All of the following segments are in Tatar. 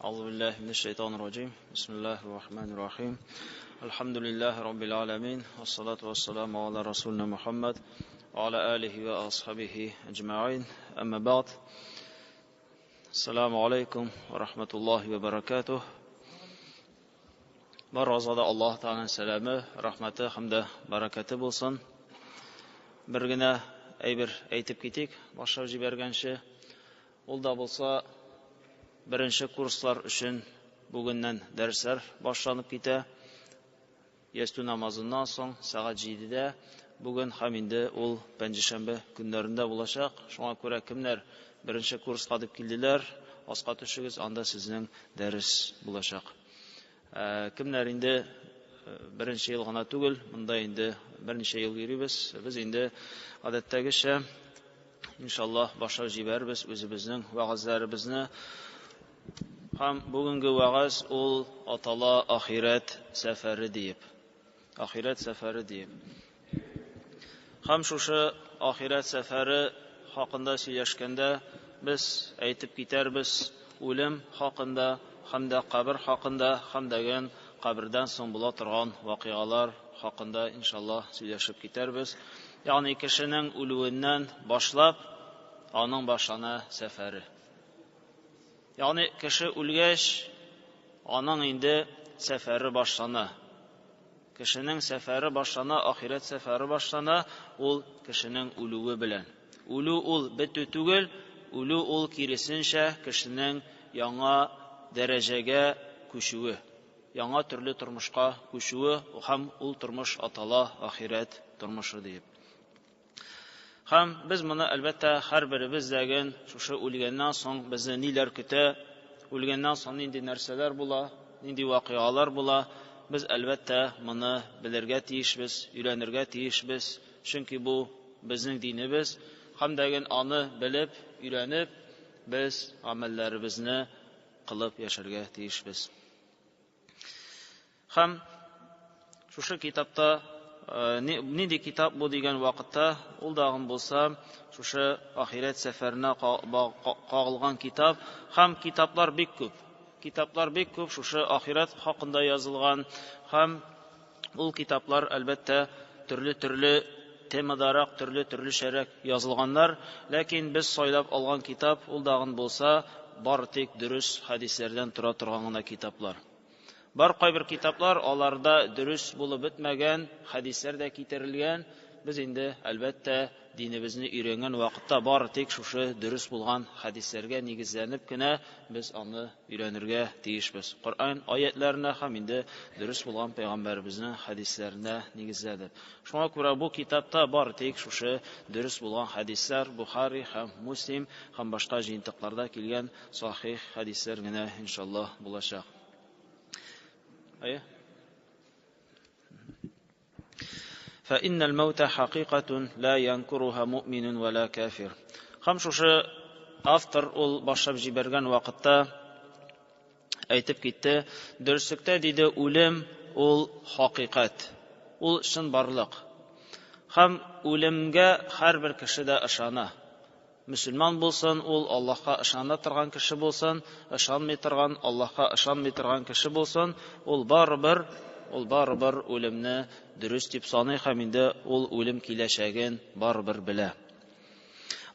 أعوذ بالله من الشيطان الرجيم بسم الله الرحمن الرحيم الحمد لله رب العالمين والصلاة والسلام على رسولنا محمد وعلى آله وأصحابه أجمعين أما بعد السلام عليكم ورحمة الله وبركاته Barazada Allah Ta'ala selamı, rahmeti, hamda, barakati bulsun. Bir gina aytib ketik, başlab jibergancha. Ул да булса, birinchi kurslar uchun bugundan darslar boshlanib keta. Yastu namozundan so'ng soat 7da bugun ham endi ul panshanba kunlarida bo'lacak. Shunga ko'ra kimlar birinchi kursga deb keldilar, osqa tushigiz, anda sizning dars bo'lacak. Kimlar endi birinchi yil g'ana tugul, bunda endi bir necha yil yuribmiz. Biz endi odatdagicha inshaalloh boshlab jiberamiz o'zimizning va'zlarimizni. Ham bugungi va'z ul atala ahiret safari deyip. Ahiret safari deyip. Ham şuşa ahiret safari haqında söylashganda biz aytib ketarmiz o'lim haqında, hamda qabr haqında, hamdagan qabrdan so'ng bo'la turgan voqealar haqında inshaalloh söylashib ketarmiz. Ya'ni kishining o'luvidan boshlab onun başlana safari. Yani kişi ölgəş, onun indi seferi başlana. Kişinin seferi başlana, ahiret seferi başlana, ol kişinin ölüvü bilen. Ölü ol bitti tügül, ölü ol kirisinşe kişinin yana derecege kuşuvu. Yana türlü turmuşka kuşuvu, hem ol turmuş atala ahiret turmuşu deyip. Ham biz buni albatta har birimiz degin shu o'lgandan so'ng bizni nelar kuta, o'lgandan so'ng nindi narsalar bo'la, nindi voqealar bo'la, biz albatta buni bilirga tiyishmiz, o'ylanirga tiyishmiz. Chunki bu bizning dinimiz. Ham degin uni bilib, o'ylanib biz amallarimizni qilib yasharga tiyishmiz. Ham shu kitobda nindi kitap bu degan vaqtda ul dag'im bo'lsa, shu ahiret safarina qog'ilgan kitap, ham kitaplar bek ko'p. Kitaplar bek ko'p shu ahiret haqida yozilgan, ham ul kitaplar albatta turli temadaraq, turli sharak yozilganlar, lekin biz so'ylab olgan kitap ul dag'im bo'lsa, bartik durust hadislardan tura turgan kitaplar. Bar bir kitaplar onlarda dürüst bulup bitmegen, hadislerde kitirilgen. Biz indi albatta dinimizni öğrengen vaqtda bar tek şuşu dürüst bulgan hadislerge negizlenip kine biz onu öğrenirge tiyişmiz. Kur'an ayetlerine ham indi dürüst bulgan peygamberimizin hadislerine negizlenip. Şuna göre bu kitapta bar tek şuşu dürüst bulgan hadisler Buhari ham Muslim ham başka jintiqlarda kelgen sahih hadisler gene inşallah bulaşak. فإن الموت حقيقة لا ينكرها مؤمن ولا كافر. خمسة أفتر ol başlab jibergan vaqtda aytib ketdi. Dürüstlükte dedi o'lim ol haqiqat. Ol şın barlıq. Ham o'limga har bir kishi de ishona. Müslüman bolsun, ol Allah'a ishona turgan kishi bolsun, ishonmay turgan Allah'a ishonmay turgan kishi bolsun, ol baribir o'limni durust deb sanay ham endi ol o'lim kelashagin baribir bila.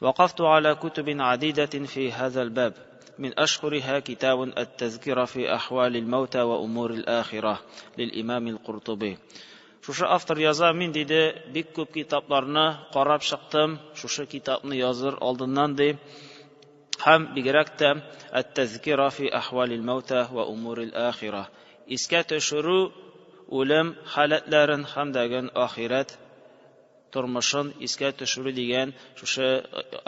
وقفت على كتب عديدة في هذا الباب من أشهرها كتاب التذكرة في أحوال الموتى وأمور الآخرة للإمام القرطبي. Şuşa автор яза, мен dedi bek ko'p kitaplarni qarab chiqdim. Şuşa kitapni yozir oldindan de ham bigrakda at-tazkira fi ahvalil mauta va umuril axirah. Esga tushuru o'lim holatlarin hamdagan ahirat turmushin esga tushuru degan şuşa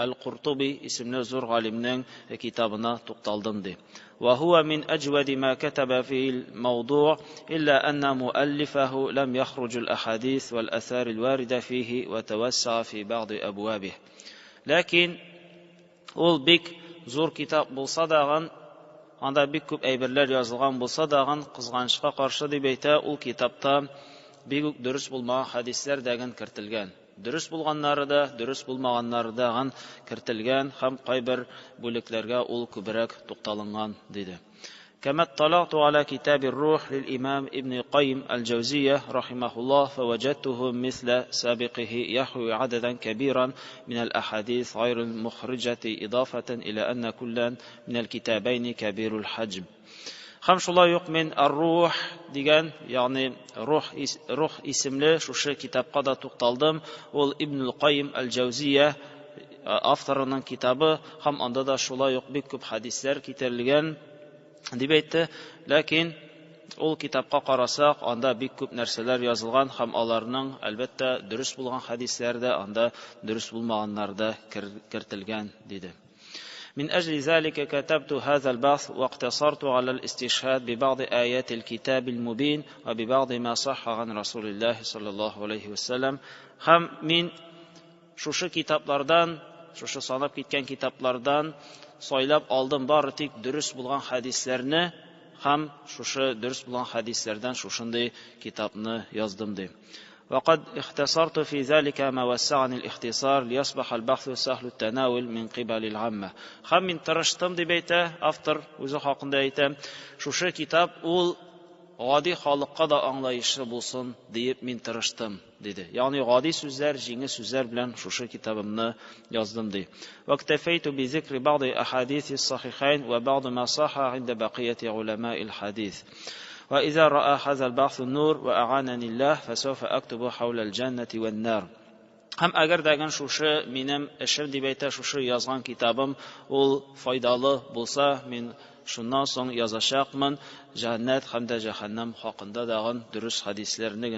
Al-Qurtubi ismli zo'r g'olimning kitobina to'xtaldim de. وهو من أجود ما كتب في الموضوع إلا أن مؤلفه لم يخرج الأحاديث والأثار الواردة فيه وتوسع في بعض أبوابه. لكن أول بك زور كتاب بصدغان anda bek ko'p ayberlar yozilgan bo'lsa dag'an qizg'anishga qarshi deb ayta, ul kitobda bek durust bo'lmagan hadislar degan kiritilgan. Durust bo'lganlarida, durust bo'lmaganlarida kiritilgan ham qay bir bo'liklarga ul ko'proq to'xtalingan dedi. كما اطلعت على كتاب الروح للإمام ابن القيم الجوزية رحمه الله فوجدته مثل سابقه يحوي عددا كبيرا من الأحاديث غير المخرجة إضافة إلى أن كلا من الكتابين كبير الحجم. Хамшулла юк мен ар-рух дигән, ягъни рух исемле шушы китапка да тукталдым. Ул Ибн Кайим аль-Джаузия авторының китабы, һәм анда да шулай ук бик күп хадисләр китерелгән дип әйтте. Ләкин ул китапка карасак, анда бик күп нәрсәләр язылган, һәм аларның әлбәттә дөрес булган хадисләр дә, анда дөрес булмаганнар да кертелгән диде. من أجل ذلك كتبت هذا البحث واقتصرت على الاستشهاد ببعض آيات الكتاب المبين وببعض ما صح عن رسول الله صلى الله عليه وسلم. Һәм мин шушы китаплардан, шушы санап киткән китаплардан сайлап алдым бары тик дөрес булган хадисләрне, һәм шушы дөрес булган хадисләрдән шушындый китапны яздым ди. وقد اختصرت في ذلك ما وسعني الاختصار ليصبح البحث سهل التناول من قبل العامة. Һәм мин тырыштым дип әйтә, автор үзе хакында әйтә, шушы китап ул гади халыкка да аңлаешлы булсын дип мин тырыштым диде. Ягъни гади сүзләр, җиңел сүзләр белән шушы китабымны яздым ди. واكتفيت بذكر بعض أحاديث الصحيحين وبعض ما صح عند بقية علماء الحديث. وإذا رأى هذا البحث النور وأعانني الله فسوف أكتب حول الجنة والنار. Һәм әгәр дәгән шушы минем эшем дип әйтә, шушы язган китабым ул файдалы булса, мин шуннан соң язачакмын җәннәт һәм дә җәһәннәм хакында дагын дөрес хадисләрне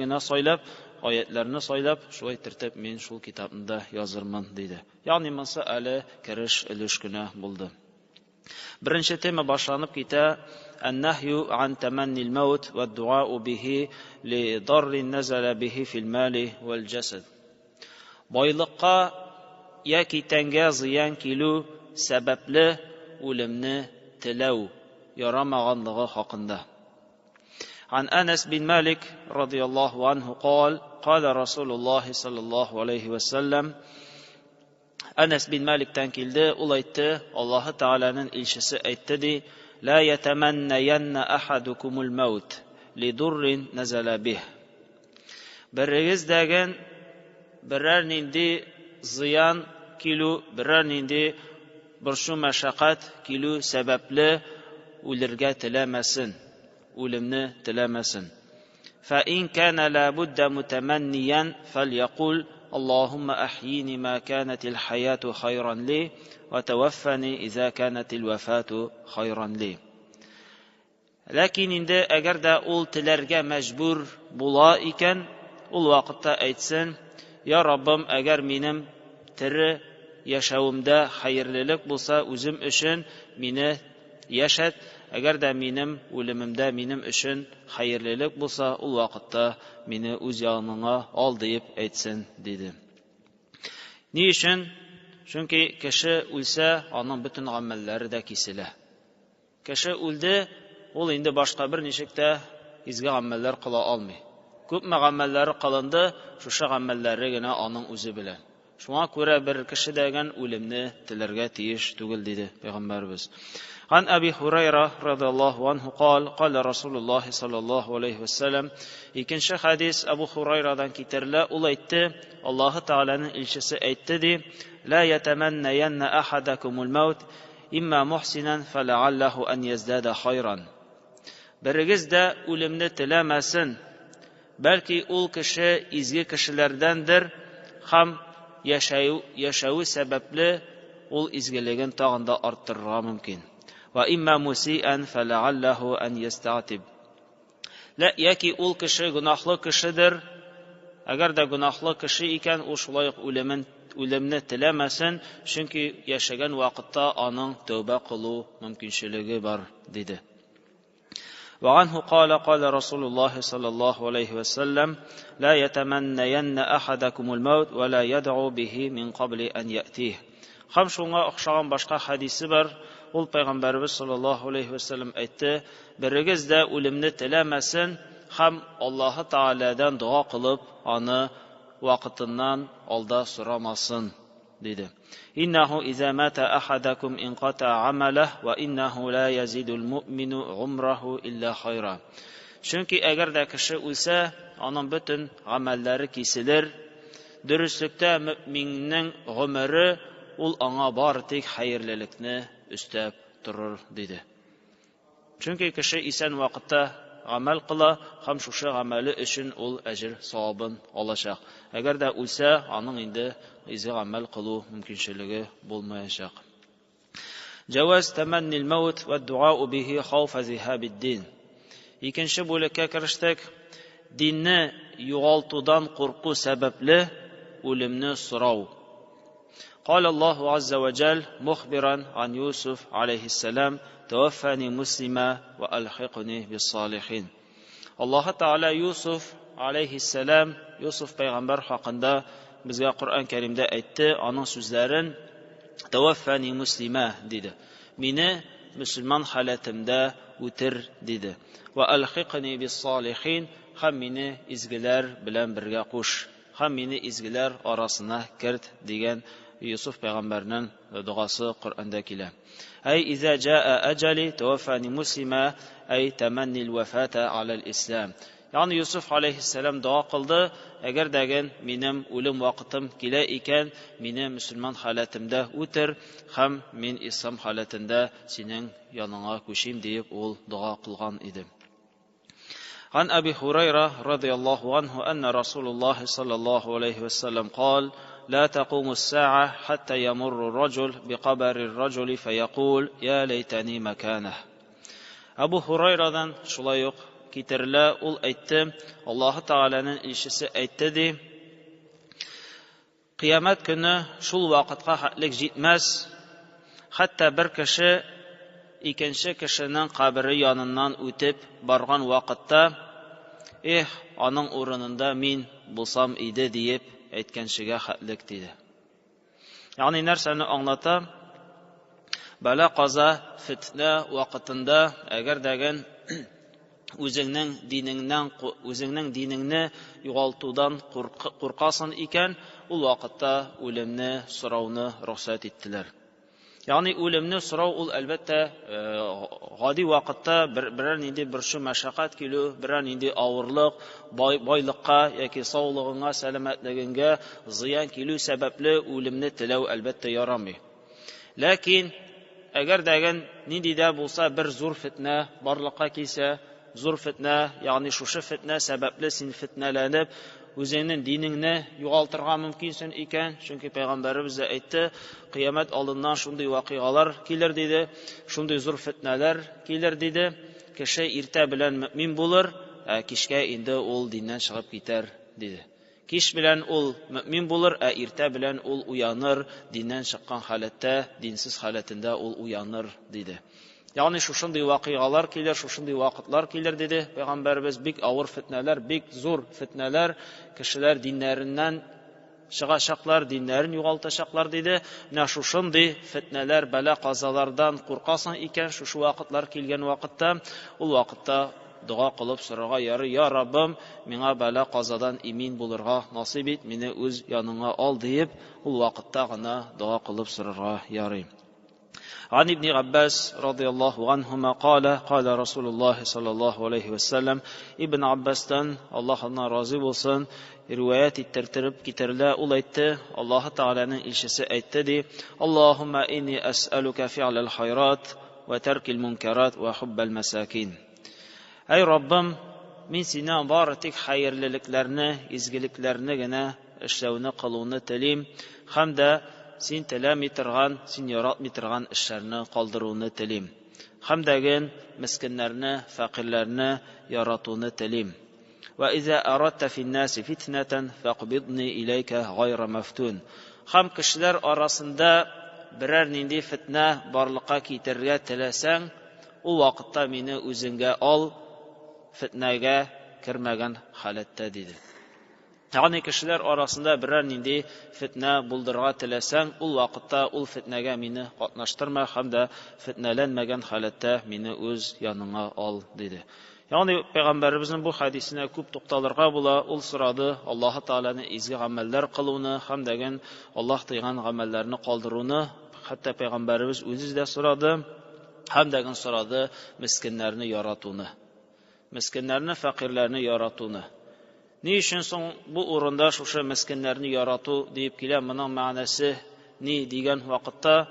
генә сайлап, аятларны сайлап, шулай тертеп мин шул китапны да язырмын диде. Ягъни монсы әле кереш өлеш кенә булды. Birinci tema başlanıp kite النهي عن تمني الموت والدعاء به لضر نزل به في المال والجسد. Байлыкка яки тәнгә зыян килү сәбәпле үлемне теләү ярамаганлыгы хакында. عن أنس بن مالك رضي الله عنه قال رسول الله صلى الله عليه وسلم. Anas bin Malik'ten kildi, ul aytdı, Allah Teala'nın ilçisi aytdı di, la yetemenneyenne ahadukumul maut li durrin nazala bih. Biriniz degen birer nindi ziyan kilu, birer nindi bir şu meşakkat kilu sebeple ulirge tilemesin, ulimni tilemesin. Fa in kana la budda mutemenniyen fel yekul اللهم أحييني ما كانت الحياة خيرا لي وتوفني إذا كانت الوفاة خيرا لي. Lakin indi əgər də ul tilərgə məcbur bula ikən, ul vaqtda aytsin, ya Rabbim, əgər minim tiri yaşavımda xeyirlilik bulsa üzüm üçün mini yaşat, əgər də minim ölümümdə minim üçün xeyirlilik bulsa, ul vaqtda mini üz yanına al deyip aytsin dedi. Ni üçün? Çünki kişi ölsə, onun bütün amelləri də kesilə. Kişi öldü, ol indi başqa bir neçikdə izgi amellər qıla almay. Köpmə amelləri qılındı, şuşa amelləri gene onun özü bilən. Şuna görə bir kişi degen ölümni tilərgə tiyiş tügül dedi Peyğəmbərimiz. An Abi Hurayra radıyallahu anhu qal Rasulullah sallallahu aleyhi ve sellem. İkinci hadis Abu Hurayra'dan kiterle ul aytdı. Allah Teala'nın ilçisi aytdı di. La yetemenneyenne ahadakumul maut imma muhsinen feleallahu en yezdada hayran. Biriniz de ölümni tilemesin. Belki ul kişi izgi kişilerdendir. Ham yaşağı sebeple ul izgiligin tağında arttırra mümkün. Ve imma musi'en feleallahu en yestatib. La yaki ul kişi günahlı kişidir. Eğer de günahlı kişi iken o şulayık ölümni tilemesin. Çünkü yaşayan vakitte onun tövbe kılı mümkünçülüğü var dedi. وعنه قال رسول الله صلى الله عليه وسلم لا يتمنين أحدكم الموت ولا يدعو به من قبل أن يأتيه. Ham şuna oxşagan başqa hadisi var. Ol Peyğəmbərimiz sallallahu aleyhi ve sellem aytdı, biriniz də ölümni tiləməsin, ham Allah Teala'dan dua qılıb, onu vaqtindən alda suramasın dedi. İnnehu izâ mâte ahadakum inqata amalah ve innehu la yazidul mu'minu umrahu illa hayra. Çünkü eğer de kişi ölse, onun bütün amelleri kesilir. Dürüstlükte müminin ömrü ul ana bar tek hayırlılıkını üstep durur dedi. Çünkü kişi isen vakitte amel kıla, hem şuşu ameli için ul ecir savabın alacak. Eğer de ölse, onun indi izi amel kılı mümkünçülüğü bulmayacak. Cevaz temennil mevt ve dua'u bihi havfa zihabid din. İkinci bölüke karıştık. Dinni yuğaltıdan korku sebeple ölümünü sorav. قال الله عز وجل مخبرا عن يوسف عليه السلام توفاني مسلما وألحقني بالصالحين. Allah Teala Yusuf aleyhisselam, Yusuf peygamber hakkında bizge Kur'an-ı Kerim'de etti. Onun sözlerin tevaffani muslima dedi. Meni Müslüman halatimde utir dedi. Ve alhiqni bis salihin, hem meni izgiler bilen birge kuş. Hem meni izgiler arasına kirt degan Yusuf peygamberinin duası Kur'an'da kile. Ey iza jaa ajali tevaffani muslima, ey temennil vefata alel İslam. Yani Yusuf aleyhisselam dua kıldı. Eğer degen benim ölüm vakitim kile iken, meni Müslüman halatimde utir, hem men İslam halatinde senin yanına koşayım deyip ol dua kılgan idi. An Abi Hureyre radıyallahu anhu enne Resulullah sallallahu aleyhi ve sellem kal, لا تقوم الساعة حتى يمر الرجل بقبر الرجل فيقول يا ليتني مكانه. Abu Hureyre'den şulay yok kitirile ul aytdı. Allah Teala'nın ilşisi aytdı di. Kıyamet günü şul vakıtga hatlik jitmez. Hatta bir kişi ikinci kişinin kabri yanından ötüp bargan vakitte onun orununda min bulsam idi deyip aytganchiga hatlik dedi. Yani narsani anlata, bala qaza fitna vaqtında eğer degan o'zingning diningni yo'g'altudan qo'rqasan ekan, u vaqtda o'limni so'rovni ruxsat etdilar. Yani o'limni so'rov ul albatta g'odiy vaqtda biror nindi bir shu mashaqqat kilo, biror nindi og'irlik, boyliqqa yoki sog'lig'ingga, salomatligingga ziyon kilo sababli o'limni tilov albatta yaramay. Lekin agar degan nindida bo'lsa bir zo'r fitna borliqqa kelsa, zo'r fitna, ya'ni shu fitna sababli sen fitnalanib o'zingning diningni yo'g'altirgan mumkinsan ekan. Chunki payg'ambarimiz aytdi, qiyomat oldindan shunday voqealar kelar dedi, shunday zo'r fitnalar kelar dedi. Kishi erta bilan mu'min bo'lar, kechga endi ul dindan chiqib ketar dedi. Kech bilan ul mu'min bo'lar, erta bilan ul uyanır, dindan chiqqan holatda, dinsiz holatida ul uyanır dedi. Yani şunday vaqialar kelar, şunday vaqtlar kelar dedi. Peygamberimiz bek ağır fitneler, bek zor fitneler, kişiler dinlerinden çıkacaklar, dinlerini yo'g'altacaklar dedi. Ne şunday fitneler, bela qazalardan qo'rqasan ekan, şu vaqtlar kelgan vaqtda, ul vaqtda dua qilib so'raga yari, ya Rabbim, menga bela qazadan emin bo'lurga nasib et, meni o'z yoningga ol deyip, ul vaqtda g'ana dua qilib so'raga yari. عن ابن عباس رضي الله عنهما قال قال رسول الله صلى الله عليه وسلم. ابن Abbas'tan Allah'ına razı olsun rivayet ettirip getirle ulayttı. Allah Teala'nın ilşisi aytti di. Allahumma inni es'aluka fi'lel hayrat ve terkil munkarat ve hubbel mesakin. Ey Rabbim, men seni baratik hayırlılıklarını, izgiliklerini gene işlevini kılığını tilim. Hem de sen tilametirgan, sen yaratmetirgan işlerini kaldırığını tilim. Hem degin miskinlerini, fakirlerini yaratığını tilim. Ve iza aradta fin nasi fitneten faqbidni ileyke gayra meftun. Hem kişiler arasında birer nindi fitne barlığa kitirge tilesen, o vakitte meni özünge al, fitnege kirmegen halatta dedi. Yani kişiler arasında birer nindi fitne buldurga tilesen, ul vakitte ul fitnege meni katnaştırma, hem de fitnelenmegen halatta meni öz yanına al dedi. Ягъни Пәйгамбәребезнең бу хадисенә күп тукталырга була. Ул сорады Аллаһ Тааланы изге гамәлләр кылуны һәм дәген Аллаһ тыйган гамәлләрне калдыруны, хәтта Пәйгамбәребез үзе дә сорады, һәм дәген сорады мискиннәрне яратуны. Мискиннәрне, фәкыйрьләрне яратуны. Ни өчен соң бу урында шушы мискиннәрне ярату дип килә, моның мәгънәсе ни дигән вакытта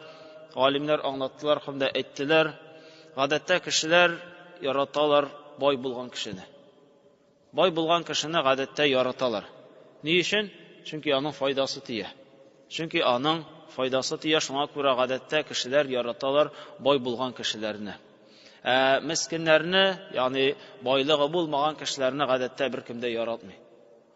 галимнәр аңлаттылар һәм дә әйттеләр, гадәттә кешеләр яраталар бай булган кешене. Бай булган кешене гадәттә яраталар. Ни өчен? Чөнки аның файдасы тия. Чөнки аның файдасы тия, шуңа күрә гадәттә кешеләр яраталар бай булган кешеләрне. Мискиннәрне, ягъни байлыгы булмаган кешеләрне гадәттә беркем дә яратмый.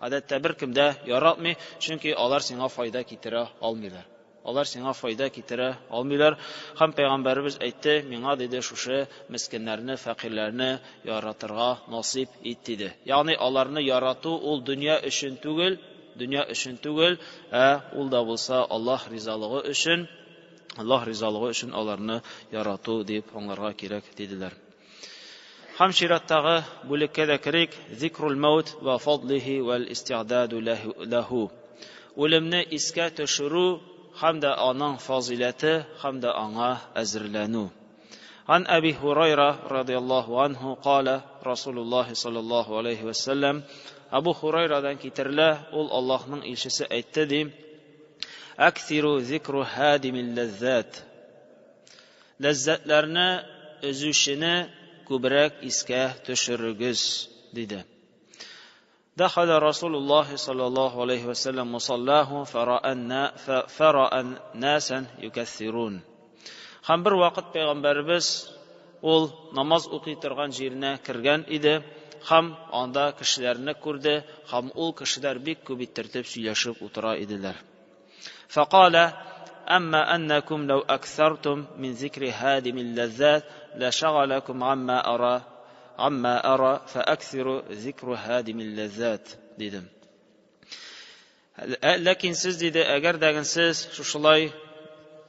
Гадәттә беркем дә яратмый, чөнки алар сиңа файда китерә алмыйлар. Алар сиңа файда китерә алмыйлар. Һәм Пәйгамбәребез әйтте, миңа диде шушы мискиннәрне, фәкыйрьләрне яратырга насип ит диде. Ягъни аларны ярату ул дөнья өчен түгел, ул да булса Аллаһ ризалыгы өчен аларны ярату дип аңларга кирәк диделәр. Һәм шираттагы бүлеккә дә керик, зикрул маут ва фадлихи вал исти'даду лаху. Үлемне искә төшерү һәм дә аның фазилаты һәм дә аңа әзерләнү. Ан Аби Хурайра радиллаһу анһу قال Расулуллаһ саллаллаһу алейхи ва саллям, Абу Хурайрадан китерелә, ул Аллаһның илчесе әйтте ди: Аксиру зикру хадимил лаззат. Ләззәтләрне өзүшене күбрәк искә төшерегез диде. Дахала Расулуллаһ саллаллаһу алейхи ва саллям мусаллаһу фарa'an насан юкассирун. Һәм бер вакыт Пәйгамбәребез ул намаз укый торган җиренә кергән иде, һәм анда кешеләрне күрде, һәм ул кешеләр бик күп иттереп сөйләшеп утыра иделәр. فقال أما أنكم لو أكثرتم من ذكر هادم اللذات لشغلكم عما أرى فأكثروا ذكر هادم اللذات dedim. Ләкин сез диде, әгәр дәген сез шушылай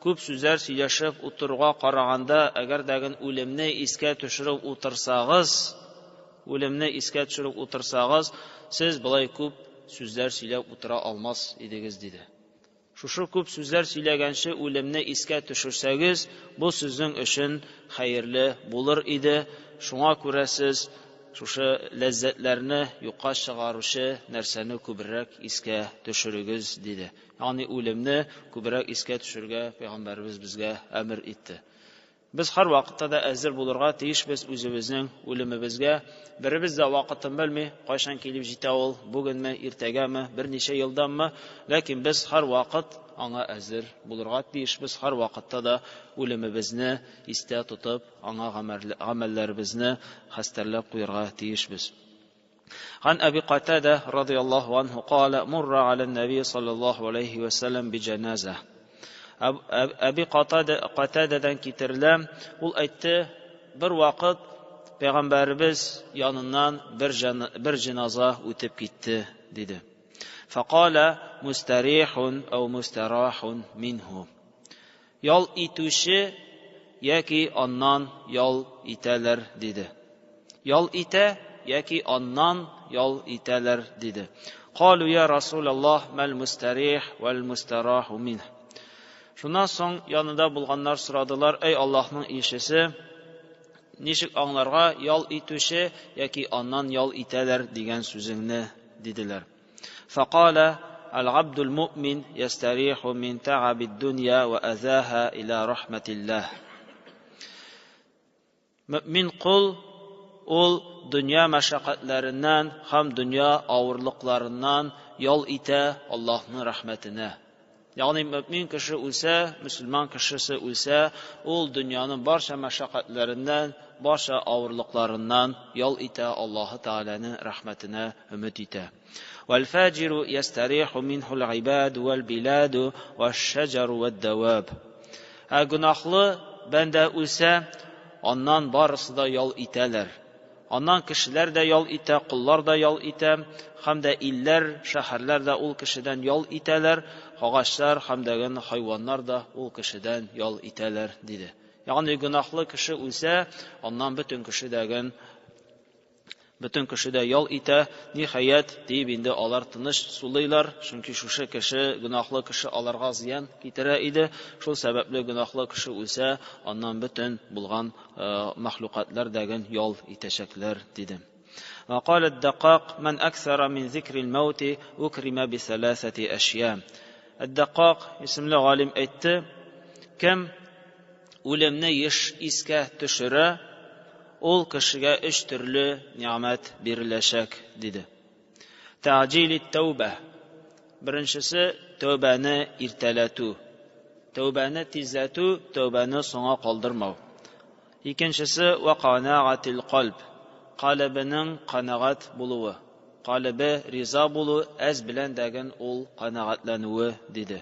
күп сүзләр сөйләшеп утырга караганда, әгәр дәген үлемне искә төшереп утырсагыз, сез болай күп сүзләр сөйләп утыра алмас идегез диде. Шушы күп сүзләр сөйләгәнче үлемне искә төшерсәгез, бу сезнең өчен хәерле булыр иде. Шуңа күрә сез шушы ләззәтләрне юкка чыгаручы нәрсәне күбрәк искә төшерегез диде. Ягъни үлемне күбрәк искә төшергә Пәйгамбәребез безгә әмер итте. Без һәр вакытта да әзер булырга тиешбез үзебезнең үлемебезгә. Беребез дә вакытын белми, кайчан килеп җитә ул, бүгенме, иртәгәме, берничә елданмы, ләкин без һәр вакыт аңа әзер булырга тиешбез. Һәр вакытта да үлемебезне истә тотып, аңа гамәлләребезне хәстәрләп куярга тиешбез. Ан Аби Катада радиллаһу анһу قال مر على النبي صلى الله عليه وسلم بجنازة. Аби Катададан китерелә, ул әйтте, бер вакыт Пәйгамбәребез яныннан бер җиназа үтеп китте диде. فقال مستريح أو مستراح منه. Ял итүче яки аннан ял итәләр диде. Ял итә яки аннан ял итәләр диде. قالوا يا رسول الله ما المستريح والمستراح منه. Шуннан соң янында булганнар сорадылар, эй Аллаһның илчесе, ничек аңларга ял итүче яки аннан ял итәләр дигән сүзеңне диделәр. فقال العبد المؤمن يستريح من تعب الدنيا وأذاها إلى رحمة الله. Мөмин кул ул дөнья мәшәкатьләреннән һәм дөнья авырлыкларыннан ял итә Аллаһның рәхмәтенә. Ягъни мөмин кеше үлсә, мөселман кешесе үлсә, ул дөньяның барча мәшәкатьләреннән, барча авырлыкларыннан ял итә Аллаһ Тәгаләнең рәхмәтенә өмет итә. والفاجر يستريح منه العباد والبلاد والشجر والدواب. Гөнаһлы бәндә үлсә, аннан барысы да ял итәләр. Аннан кешеләр дә ял итә, куллар да ял итә, һәм дә илләр, шәһәрләр дә ул кешедән ял итәләр, агачлар һәм дә хайваннар да ул кешедән ял итәләр диде. Ягъни гөнаһлы кеше үлсә, аннан бөтен кеше дәген Бөтен кеше дә ял итә, ниһаять дип инде алар тыныч сулыйлар, чөнки шушы кеше, гөнаһлы кеше аларга зыян китерә иде. Шул сәбәпле гөнаһлы кеше үлсә, аннан бөтен булган мәхлукатлар дәген ял итәчәкләр диде. وقال الدقاق من أكثر من ذكر الموت أكرم بثلاثة أشياء. الدقاق اسمле галим әйтте, кем үлемне искә төшерә, ул кешегә 3 төрле ниъмәт биреләчәк диде. Таъҗил ат-тәүбә. Беренчесе тәүбәне иртәләтү. Тәүбәне тизләтү, тәүбәне соңга калдырмау. Икенчесе вақанаатил қалб. Қалбының қанағат булуы. Қалбы риза булу, әз белән дәген ул қанағатлануы диде.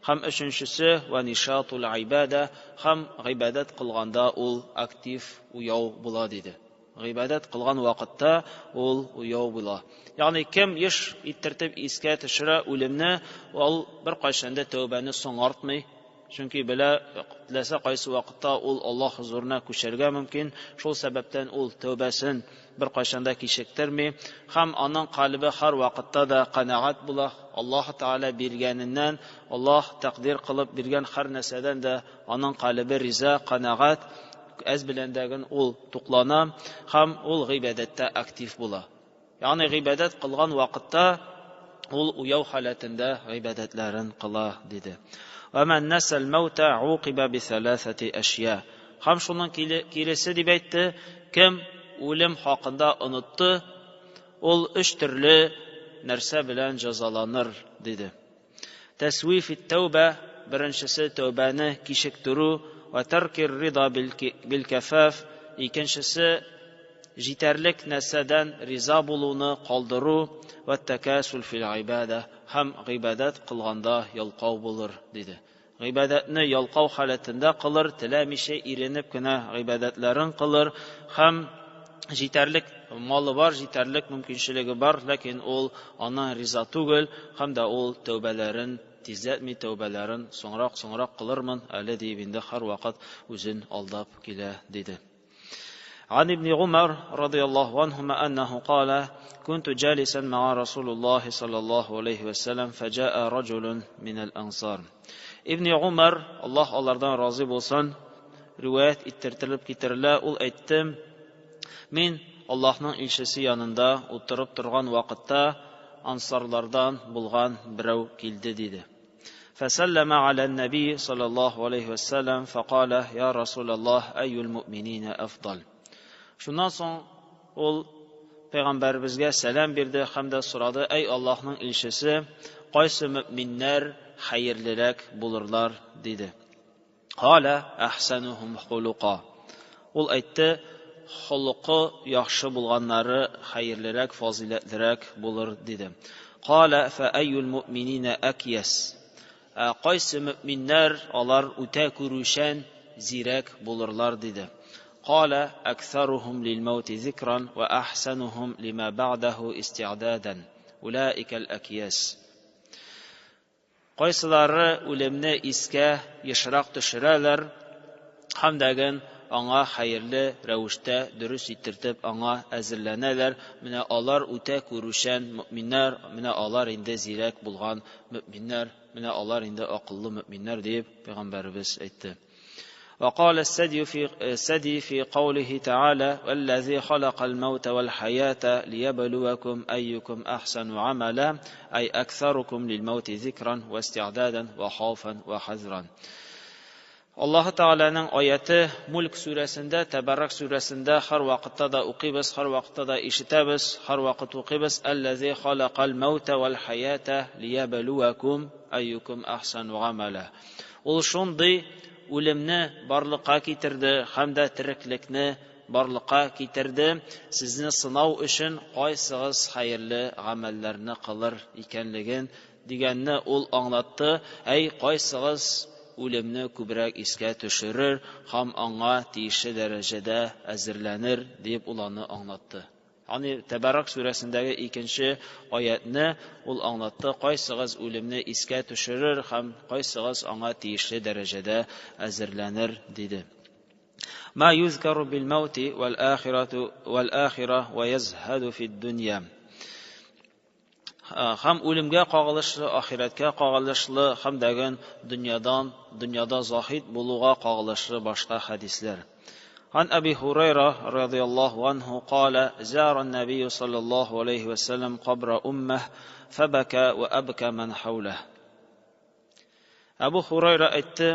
Хам өченчесе ва нишатул ибада, хам гыйбадат кылганда ул актив уяу була диде. Гыйбадат кылган вакытта ул уяу була. Ягъни кем еш иттертеп искә төшерә үлемне, ул бер кайчанда тәүбәне соңартмый. Чөнки беләсә кайсы вакытта ул Аллаһ хузурына күчәргә мөмкин. Шул сәбәптән ул тәүбәсен бер кайчанда кичектерми. Һәм аның калбы һәр вакытта да канагать була. Аллаһ Таала биргәненнән, Аллаһ тәкъдир кылып биргән һәр нәрсәдән дә аның калбы риза, канагать, әз белән дәген ул туклана, һәм ул гыйбадәттә актив була. Ягъни гыйбадәт кылган вакытта ул уяу халәтендә гыйбадәтләрен кыла диде. ومن نسى الموت عوقب بثلاثة أشياء. Хам шуның киресе дип әйтте, кем үлем хакында онытты, ул 3 төрле нәрсә белән җәзаланыр диде. Тасвиф ат-тәүбә, беренчесе тәүбәне кичектерү, ва таркир рида бил кафаф, икенчесе җитәрлек нәрсәдән риза булуны калдыру, ва такасул фил ибада, һәм гыйбадат кылганда ялкау булыр диде. Гыйбадатны ялкау халәтендә кылыр, теләмичә иренеп кенә гыйбадатларын кылыр, һәм җитәрлек малы бар, җитәрлек мөмкинчелеге бар, ләкин ул ана риза түгел, һәм дә ул тәүбәләрен тизләтми, тәүбәләрен соңрак кылырмын, әле дип инде һәр вакыт үзен алдап килә диде. عن ابن عمر رضي الله عنهما أنه قال كنت جالسا مع رسول الله صلى الله عليه وسلم فجاء رجل من الأنصار. ابن عمر الله onlardan razı olsun rivayet ettirtilip getirilä, ul әйттем, min Allah'ның илчесе янында утырып торган вакытта ансарлардан булган берәү килде диде. فسلم على النبي صلى الله عليه وسلم فقال يا رسول الله أي المؤمنين أفضل. Шуннан соң ул пәйгамбәребезгә сәлам бирде һәм дә сорады: "Эй Аллаһның илчесе, кайсы мөэминнәр хәерлерәк булырлар?" диде. "Кала ахсанухум хулука." Ул әйтте: "Хулукы яхшы булганнары хәерлерәк, фазилатлырак булыр" диде. "Кала фа айюл муъминина акьяс." Кайсы мөэминнәр алар үтә күрүчән, зирәк булырлар диде. قال أكثرهم للموت ذكرا وأحسنهم لما بعده استعدادا أولئك الأكياس. Кайсылары үлемне искә ешрак төшерәләр, һәм дәген аңа хәерле рәвештә дөрес иттереп аңа әзерләнәләр. Менә алар үтә күрүчән мөэминнәр, менә алар инде зирәк булган мөэминнәр, менә алар инде акыллы мөэминнәр дип пәйгамбәребез әйтте. وقال السدي في قوله تعالى والذي خلق الموت والحياة ليبلوكم أيكم أحسن عملا أي أكثركم للموت ذكرا واستعدادا وخوفا وحذرا. Allah Taala'nın ayeti Mulk suresinde, Teberrek suresinde her vakitte da okuyuz, her vakitte da işitemiz, her vakit okuyuz. Ellezî halakal mevte vel hayate liyebluvakum eyyukum ahsanu amela. Ol şunday үлемне барлыкка китерде, һәм дә тереклекне барлыкка китерде, сезне сынау өчен кайсыгыз хәерле гамәлләрне кылыр икәнлеген дигәнне ул аңлатты. Әй кайсыгыз үлемне күбрәк искә төшерер һәм аңа тиешле дәрәҗәдә әзерләнер дип ул аны аңлатты. Аны Тәбәррәк сүрәсендәге 2-нче аятны ул аңлатты. Кайсыгыз үлемне искә төшерер һәм кайсыгыз аңа тиешле дәрәҗәдә әзерләнер диде. ما يذكر بالموت والآخرة ويزهد في الدنيا. Ham o'limga qog'ilishli, oxiratga qog'ilishli, hamdagan dunyoda zohid bo'lуга qog'ilishli boshqa hadislar. An Abi Hurayra radhiyallohu anhu qala zara an-nabiy sallallohu alayhi va sallam qabra ummah fabaka va abka man hawlah. Abu Hurayra aytdi,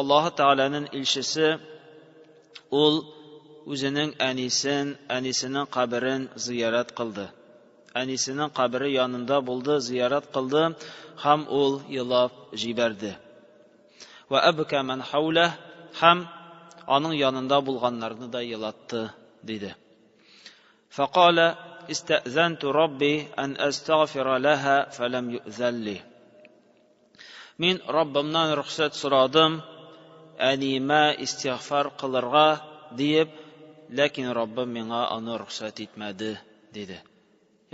Alloh taolaning elchisi o'zining anisining qabrini ziyorat qildi. Anisining qabri yonida bo'ldi, ziyorat qildi, ham yig'lab jibardi. Va abka man hawlah, ham onun yanında bulganlarını da yılattı dedi. Faqala istazantu rabbi an astaghfira laha falam yu'zalli. Min Rabbimdan ruxsat so'radim, anima istighfar qilirga deyip, lakin Rabbim menga onu ruxsat etmedi dedi.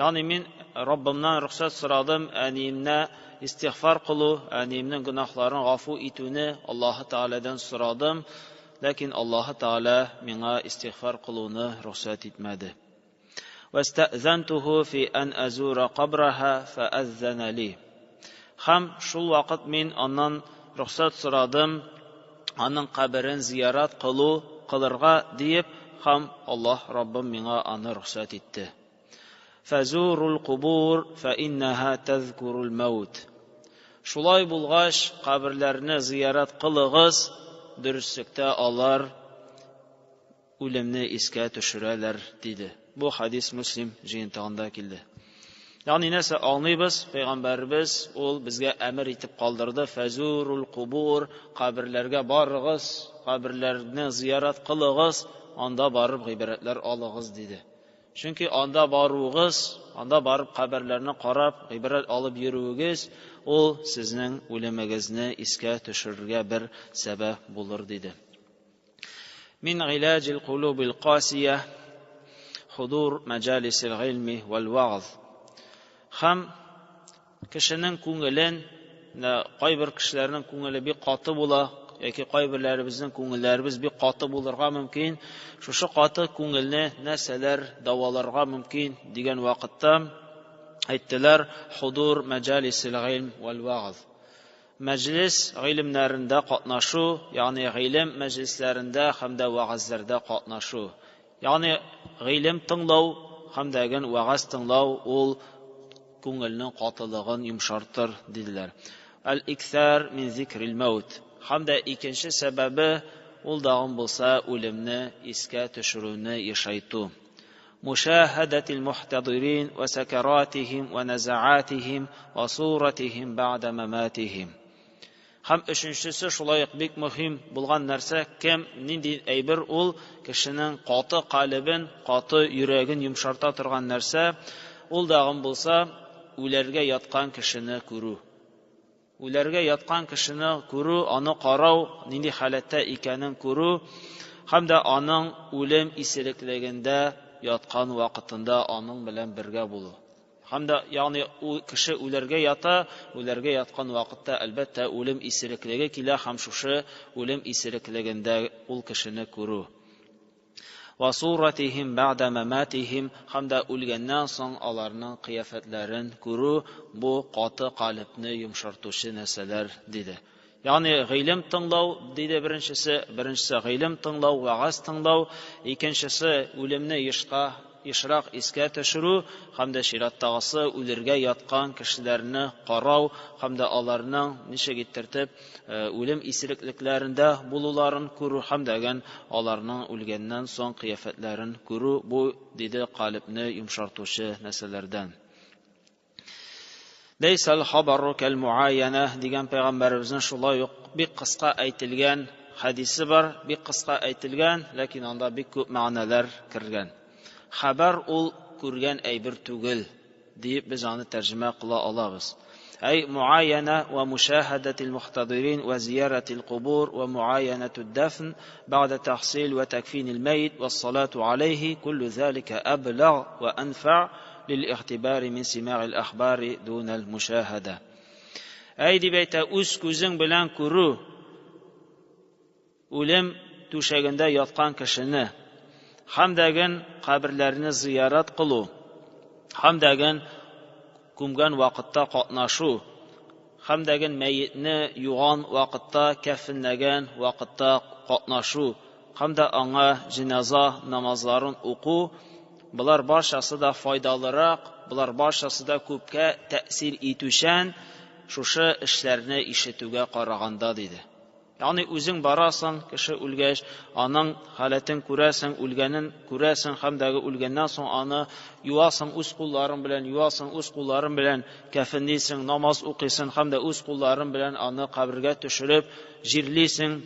Yani min Rabbimdan ruxsat so'radim, animna istighfar qilu, animning gunohlarini g'afu etuni Alloh taoladan so'radim. Lakin Alloh taala menga istighfar qiluvni ruxsat etmadi. Vasta'zantuhu fi an azura qabraha fa'azzana li. Ham shul vaqt men ondan ruxsat so'radim, onun qabrini ziyorat qilirga deyip, ham Alloh Robbim menga uni ruxsat etdi. Fazurul qubur fa innaha tazkurul maut. Shulay bulg'ash qabrlarni ziyorat qiling'iz, dürüstlükte onlar o'limni esga tushirarlar dedi. Bu hadis Muslim jeyintag'ida keldi. Ya'ni nasa anlaymiz, payg'ambarimiz bizga amr etib qoldirdi. Fazurul qubur, qabrlarga borig'iz, qabrlarni ziyorat qiling'iz, onda borib g'ibratlar oling'iz dedi. Chunki onda borib qabrlarni qarab g'ibrat olib yurugingiz, sizning o'limingizni esga tushirishga bir sabab bo'lar dedi. Min ilajil qulubil qasiya hudur majalisil ilmi wal va'z. Ham kishining ko'ngilin, qay bir kishilarning ko'ngili bir qoti bo'la, yoki qay birlarimizning ko'ngillarimiz bir qoti bo'lirga mumkin. Shu qoti ko'ngilni narsalar davolarga mumkin degan vaqtda aytdilar, hudur majalisil ilm wal va'z. Majlis ilmlarida qatnashu, ya'ni ilm majlislarida hamda va'zlarda qatnashu. Ya'ni ilm tinglav hamda va'z tinglav ko'ngilning qotiligini yumshartir dedilar. Al-ikthar min zikril maut. Hamda ikkinchi sababi da'im bo'lsa o'limni esga tushiruvni yashaytu. مشاهدة المحتضرين وسكراتهم ونزعاتهم وصورتهم بعد مماتهم. Ham üçüncüsü şulayıq bek mühim bulgan narsa kim nindi aybir kişinin qatı qalbin, qatı yüreğin yumşarta turgan narsa dağın bolsa ularga yatqan kişini ko'ru. Ularga yatqan kişini ko'ru, onu qarau nindi holatda ekanini ko'ru, hamda onun o'lim esirikligida yatqan vaqtında onun bilan birga bo'lu. Hamda ya'ni u kishi ularga yatqan vaqtda albatta o'lim esirikligi kela ham shu o'lim esirikligida kishini ko'ru. Va suratihim ba'da mamatihim, hamda o'lgandan so'ng ularning qiyofatlarini ko'ru, bu qoti qalbni yumshartuvchi narsalar dedi. Ya'ni ilm tinglav dedi birinchisi ilm tinglav, va'z tinglav, ikkinchisi o'limni ishroq esga tushiru, hamda shiratdag'isi o'lirga yotgan kishilarni qarau, hamda ularning nishaga tartib o'lim esirikliklarida bo'lularini ko'ru, hamda ularning o'lgandan so'ng qiyofatlarini ko'ru, bu dedi qalbni yumshartuvchi narsalardan. Laysal xabaru kal muayyana degan payg'ambarimizning shulay bir qisqa aytilgan hadisi bor, bir qisqa aytilgan, lekin unda bir ko'p ma'nolar kirgan. Xabar ko'rgan aybir tugil deb biz uni tarjima qila olamiz. Ay muayyana va mushahadatil muhtadirin va ziyaratil qubur va muayyanatud dafn ba'da tahsil va takfinil mayit va salatu alayhi kullu zalika ablagh va anfa' للاختبار من سماع الأخبار دون المشاهدة. أي دي بيتا أس كوزن بلان كرو ولم түшәгендә яткан кешене, һәмдәген каберләрне зиярат кылу, һәмдәген күмгән вакытта катнашу, һәмдәген мәетне юган вакытта, кәфенләгән вакытта катнашу, һәмдә аңа җиназа намазларын уку, булар барчасы да файдалырак, булар барчасы да күпкә тәэсир итүчән шушы эшләрне ишетүгә караганда диде. Ягъни үзең барасың, кеше үлгәч, аның халәтен күрәсең, үлгәнен күрәсең, һәмдәге үлгәннән соң аны юасың үз кулларың белән, кәфенлисең, намаз укыйсың, һәмдә үз кулларың белән аны кабергә төшереп, җирлисең.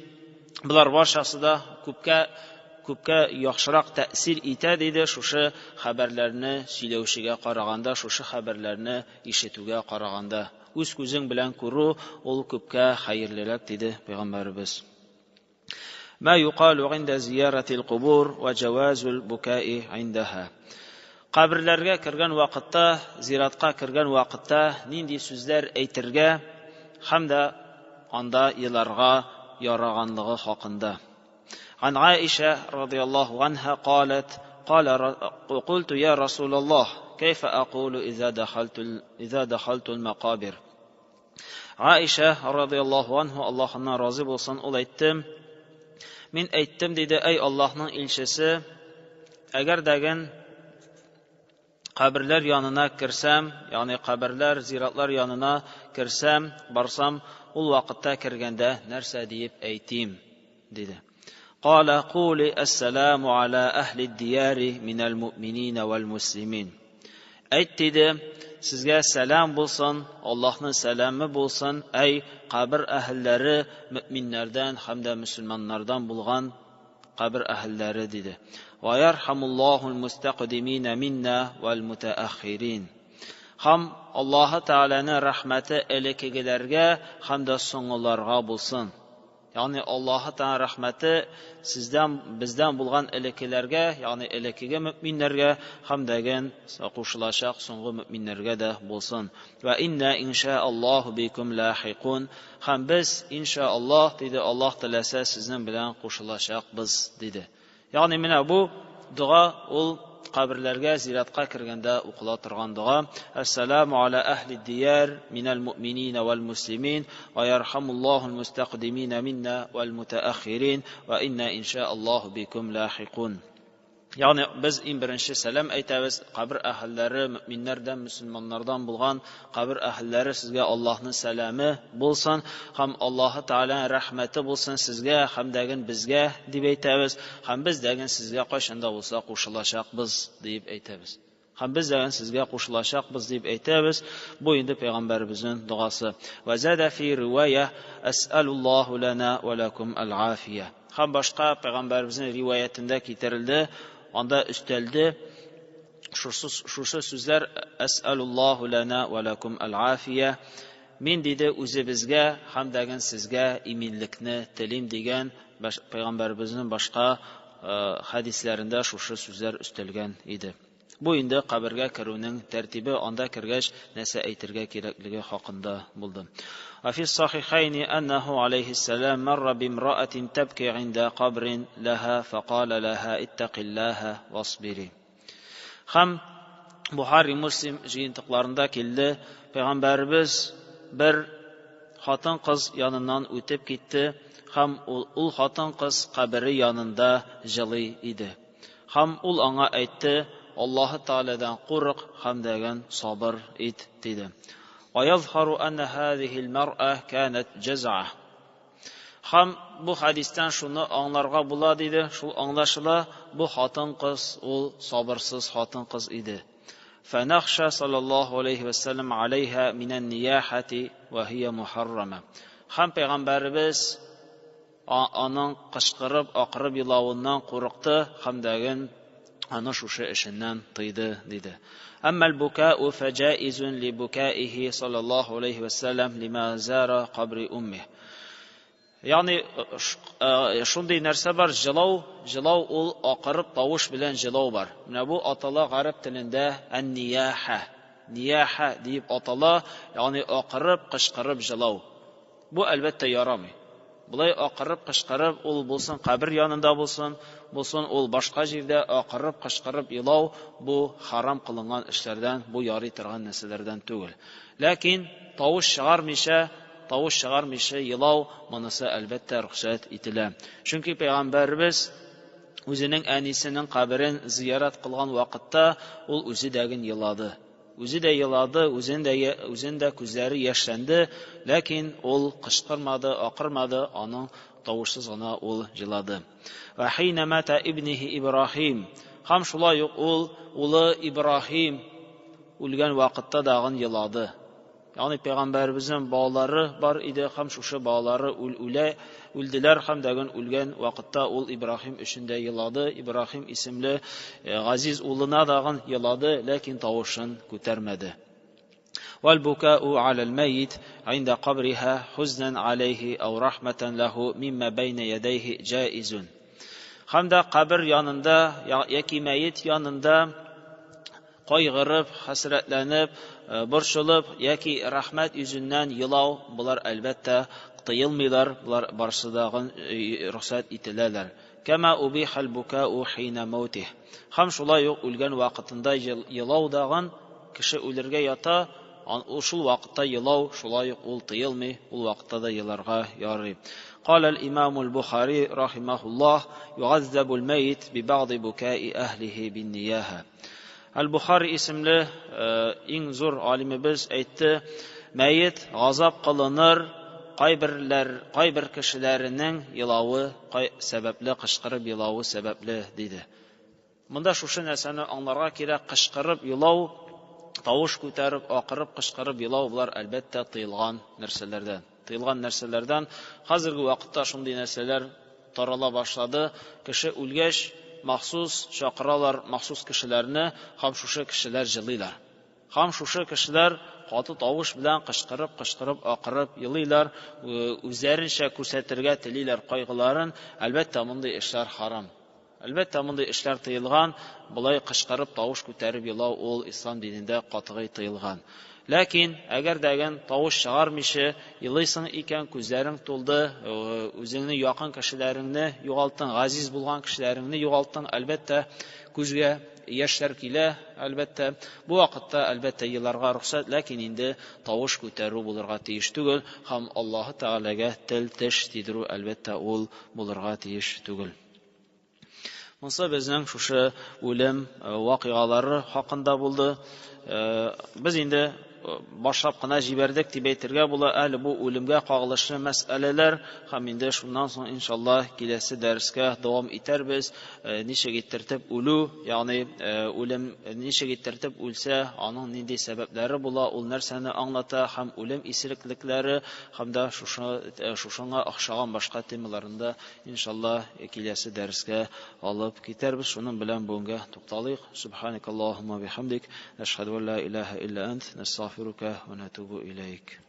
Булар барчасы да күпкә яхшырак тәэсир итә диде шушы хәбәрләрне сөйләүчегә караганда, шушы хәбәрләрне ишетүгә караганда. Үз күзең белән күрү ул күпкә хәерлерәк диде Пәйгамбәрбез. Ма юқалу инда зияратил кубур ва джавазул букаи индаха. Каберләргә кергән вакытта, зиратка кергән вакытта нинди сүзләр әйтергә һәм дә анда еларга яраганлыгы хакында. عن عائشة رضي الله عنها قالت قلت يا رسول الله كيف أقول إذا دخلت المقابر. عائشة رضي الله عنها Allah'ından razı olsun ol aytdım. Min aytdım dedi ey Allah'ın ilçesi, eğer degen kabirler yanına kirsem, yani kabirler, ziratlar yanına kirsem, barsam, ol vakitte kirgende nerse deyip aytayım dedi. قال قولي السلام على أهل الديار من المؤمنين والمسلمين. Ayt dedi, sizge selam bulsun, Allah'ın selamı bulsun, ey kabir ehilleri müminlerden hem de Müslümanlardan bulgan kabir ehilleri dedi. Ve yerhamullahul mustaqdimine minna vel müteahhirin. Ham Allah Teala'nın rahmeti elekigelerge hem de songularga bulsun. Yani Allah Teala rahmeti bizden bulgan elekilerge, yani elekige müminlerge hamdegen qoşulacak soңгы müminlerge de bulsun. Ve inna inşaallah bikum lahiqun. Ham biz inşaallah dedi Allah dilese sizin bilen qoşulacak biz dedi. Yani mine bu dua ol kabirlerge ziyaretka kirgende okula turgan dua. Esselamu ala ahli diyar minel mu'minina vel muslimin ve yerhamullahul mustaqdimina minna vel müteahhirin ve inna inşaallah bikum lahiqun. Yani biz birinci selam aytamiz kabir ahilleri müminlerden, Müslümanlardan bulgan kabir ahilleri sizge Allah'ın selamı bulsun, hem Allah Teala'nın rahmeti bulsun sizge, hem degen bizge deyip aytamiz, hem biz degen sizge kaçında olsa qoşulacak biz deyip aytamiz. Hem biz degen sizge qoşulacak biz deyip aytamiz. Bu indi Peygamberimizin duası. Ve zada fi rivaya es'alullahu lana ve lakum al-afiye. Hem başka Peygamberimizin rivayetinde getirildi. Anda üsteldi şuşu sözler es'alullahu lana ve lakum al-afiye. Min dedi üzebizge hem degen sizge iminlikni tilim degen Peygamberimizin başka hadislerinde şuşu sözler üstelgen idi. Bu indi kabirge kirүүнең tertibi anda kirgəç nəsə aytırga kerakligi haqında buldu. وفي الصحيحين أنه عليه السلام مر بامرأة تبكي عند قبر لها فقال لها اتق الله واصبري. Ham Buhari Muslim jıyıntıqlarında keldi. Peygamberimiz bir xатын kız yanından ötüp gitti. Ham ul xатын kız kabri yanında жылый idi. Ham ul аңа aytdı, Allah Teala'dan qorq, ham degen sabır et dedi. ويظهر أن هذه المرأة كانت جزعة. Ham bu hadisten şunu anlarga bula dedi. Şu anlaşıla bu xатын kız ol sabırsız xатын kız idi. فنخشى صلى الله عليه وسلم عليها من النياحة وهي محرمة. Ham Peygamberimiz onun qışqırıb aqırıb yılağından qorqtu, ham degen ana şuşu işinden tıydı dedi. أما البكاء فجائز لبكائه صلى الله عليه وسلم لما زار قبر أمه. Yani şunday нәрсә бар, жылау ул aqırıb тавыш белән жылау бар. Менә бу атала гарәп телендә ниyaha дип атала, yani aqırıb, кычкырып жылау. Bu әлбәттә ярамый. Булай акырып, кычкырып, ул булсын кабер янында булсын ул башка җирдә акырып, кычкырып елау, бу харам кылынган эшләрдән, бу ярый торган нәрсәләрдән түгел. Ләкин тавыш чыгармыйча елау, монысы әлбәттә рөхсәт ителә. Чөнки Пәйгамбәрбез үзенең әнисенең каберен зиярат кылган вакытта ул үзе дәген елады. Үзе дә елады, үзендә күзләре яшьләнде, ләкин ул кычкырмады, акырмады, аның тавышсыз гына ул елады. Ва хина мата ибнихи Ибрахим, һәм шулай ук ул улы Ибрахим үлгән вакытта дагын елады. Ягъни Пәйгамбәрбезнең балалары бар иде, һәм шушы балалары үлделәр, һәм дәген үлгән вакытта ул Ибрахим өчен дә елады. Ибрахим исемле газиз улына дагын елады, ләкин тавышын күтәрмәде. والبكاء على الميت عند قبرها حزنا عليه أو رحمة له مما بين يديه جائز. Һәм дә кабер янында, яки мәйет янында кайгырып, хәсрәтләнеп, борчылып, яки рәхмәт йөзеннән елау, булар әлбәттә тыелмыйлар, булар барысы дагын рөхсәт ителәләр. Кама убихал букау хина маутih. Һәм шулай ук үлгән вакытында елау дагын, кеше үлергә ята, шул вакытта елау, шулай ук ул тыелмый, ул вакытта да еларга ярый. قال الإمام البخاري رحمه الله يعذب الميت ببعض بكاء أهله بالنياحة. Al-Bukhari исемле иң зур алимыбыз әйтте, мәйет газап кылыныр кайбер кешеләренең елавы сәбәпле, кычкырып елавы сәбәпле диде. Монда шушы нәрсәне аңларга кирәк, кычкырып елау, тавыш күтәреп, акырып кычкырып елау, булар әлбәттә тыелган нәрсәләрдән. Хәзерге вакытта шундый нәрсәләр тарала башлады. Кеше үлгәч махсус чакыралар махсус кешеләрне, һәм шушы кешеләр җылыйлар. Һәм шушы кешеләр каты тавыш белән кычкырып, акырып елыйлар, үзләренчә күрсәтергә телиләр кайгыларын. Әлбәттә мондый эшләр харам. Әлбәттә мондый эшләр тыелган, булай кычкырып тавыш күтәреп елау ул ислам динендә катгый тыелган. Ләкин әгәр дәген тавыш чыгармыйча елыйсың икән, күзләрең тулды, үзеңнең якын кешеләреңне югалтың, газиз булган кешеләреңне югалтың, әлбәттә күзгә яшьләр килә, әлбәттә бу вакытта әлбәттә еларга рөхсәт, ләкин инде тавыш күтәрү булырга тиеш түгел, һәм Аллаһ Тәгаләгә тел-теш тидерү әлбәттә ул булырга тиеш түгел. Монсы безнең шушы үлем вакыйгалары хакында булды. Без инде башлап кына җибәрдек дип әйтергә була, әле бу үлемгә кагылышлы мәсьәләләр, һәм инде шуннан соң иншаллаһ киләсе дәрескә дәвам итәрбез. Ничек иттереп үлү, ягъни үлем ничек иттереп үлсә, аның нинди сәбәпләре була, ул нәрсәне аңлата, һәм үлем исереклекләре, һәм дә шушыңа охшаган башка темаларында иншаллаһ киләсе дәрескә алып китәрбез. Шуның белән бүгенгә тукталыйк. Субханакаллаһумма бихамдик, ашһаду ан ла илаһа илля ант, نستغفرك ونتوب إليك.